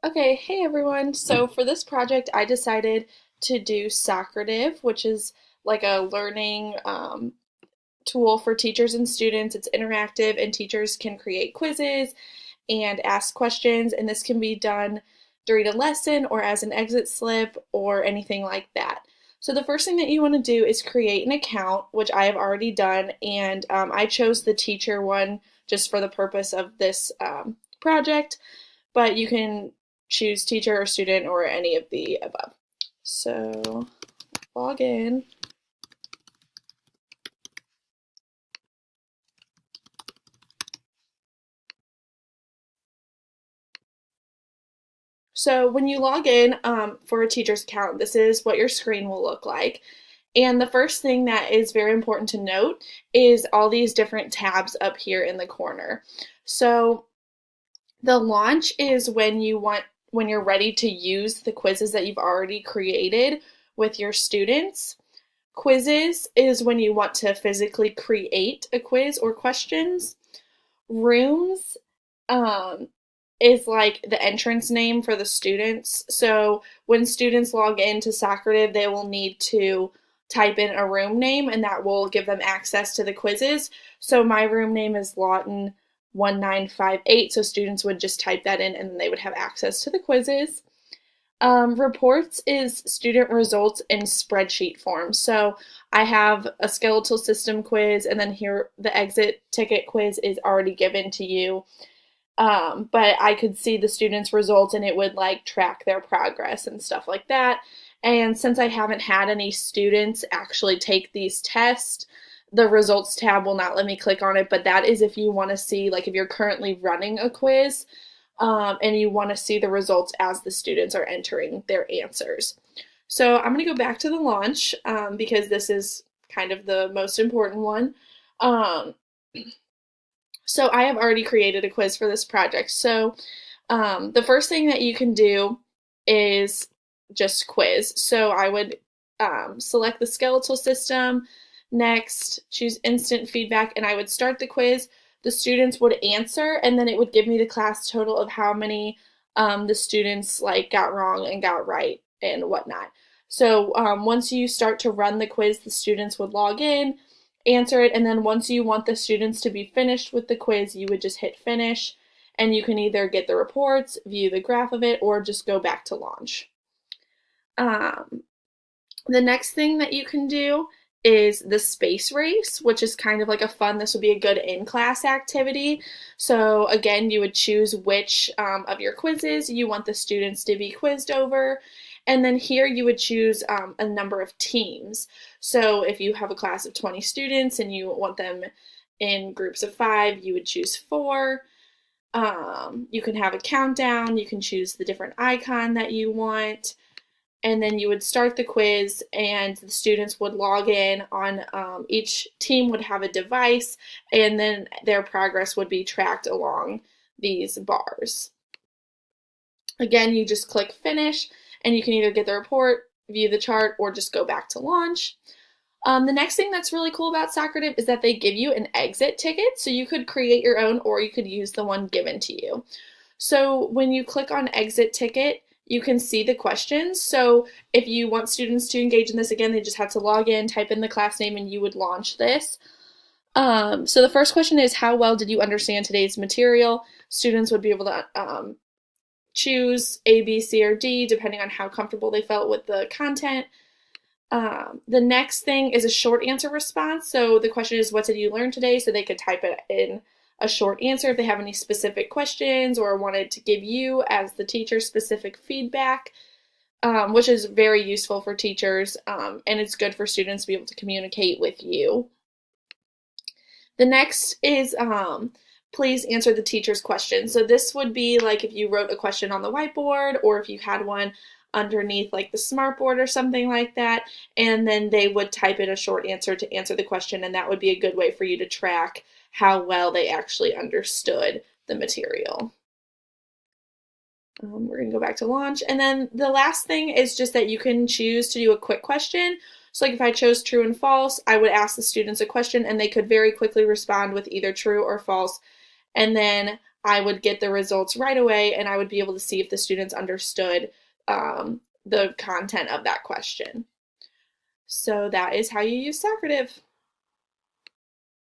Okay, hey everyone. So for this project, I decided to do Socrative, which is like a learning tool for teachers and students. It's interactive, and teachers can create quizzes and ask questions, and this can be done during a lesson or as an exit slip or anything like that. So the first thing that you want to do is create an account, which I have already done, and I chose the teacher one just for the purpose of this project, but you can choose teacher or student or any of the above. So log in. So when you log in for a teacher's account, this is what your screen will look like. And the first thing that is very important to note is all these different tabs up here in the corner. So the launch is when you're ready to use the quizzes that you've already created with your students. Quizzes is when you want to physically create a quiz or questions. Rooms um, is like the entrance name for the students. So when students log into Socrative, they will need to type in a room name, and that will give them access to the quizzes. So my room name is Lawton 1958, so students would just type that in and then they would have access to the quizzes. Reports is student results in spreadsheet form. So I have a skeletal system quiz, and then here the exit ticket quiz is already given to you. But I could see the students' results and it would like track their progress and stuff like that. And since I haven't had any students actually take these tests, the results tab will not let me click on it, but that is if you want to see, like if you're currently running a quiz, and you want to see the results as the students are entering their answers. So I'm going to go back to the launch because this is kind of the most important one. Um, so I have already created a quiz for this project. So the first thing that you can do is just quiz. So I would select the skeletal system, next choose instant feedback, and I would start the quiz. The students would answer, and then it would give me the class total of how many the students like got wrong and got right and whatnot. So once you start to run the quiz, the students would log in, answer it, and then once you want the students to be finished with the quiz, you would just hit finish, and you can either get the reports, view the graph of it, or just go back to launch. Um, the next thing that you can do is the space race, which is kind of like a fun, this would be a good in-class activity. So again, you would choose which of your quizzes you want the students to be quizzed over. And then here you would choose a number of teams. So if you have a class of 20 students and you want them in groups of 5, you would choose 4. You can have a countdown, you can choose the different icon that you want, and then you would start the quiz and the students would log in on each team would have a device, and then their progress would be tracked along these bars. Again, you just click finish and you can either get the report, view the chart, or just go back to launch. The next thing that's really cool about Socrative is that they give you an exit ticket, so you could create your own or you could use the one given to you. So when you click on exit ticket, you can see the questions. So if you want students to engage in this again, they just have to log in, type in the class name, and you would launch this. So the first question is, how well did you understand today's material? Students would be able to choose A, B, C, or D, depending on how comfortable they felt with the content. The next thing is a short answer response. So the question is, what did you learn today? So they could type it in a short answer if they have any specific questions or wanted to give you as the teacher specific feedback, which is very useful for teachers, and it's good for students to be able to communicate with you. The next is please answer the teacher's question. So this would be like if you wrote a question on the whiteboard or if you had one underneath like the smartboard or something like that, and then they would type in a short answer to answer the question, and that would be a good way for you to track how well they actually understood the material. We're going to go back to launch. And then the last thing is just that you can choose to do a quick question. So like if I chose true and false, I would ask the students a question and they could very quickly respond with either true or false. And then I would get the results right away, and I would be able to see if the students understood the content of that question. So that is how you use Socrative.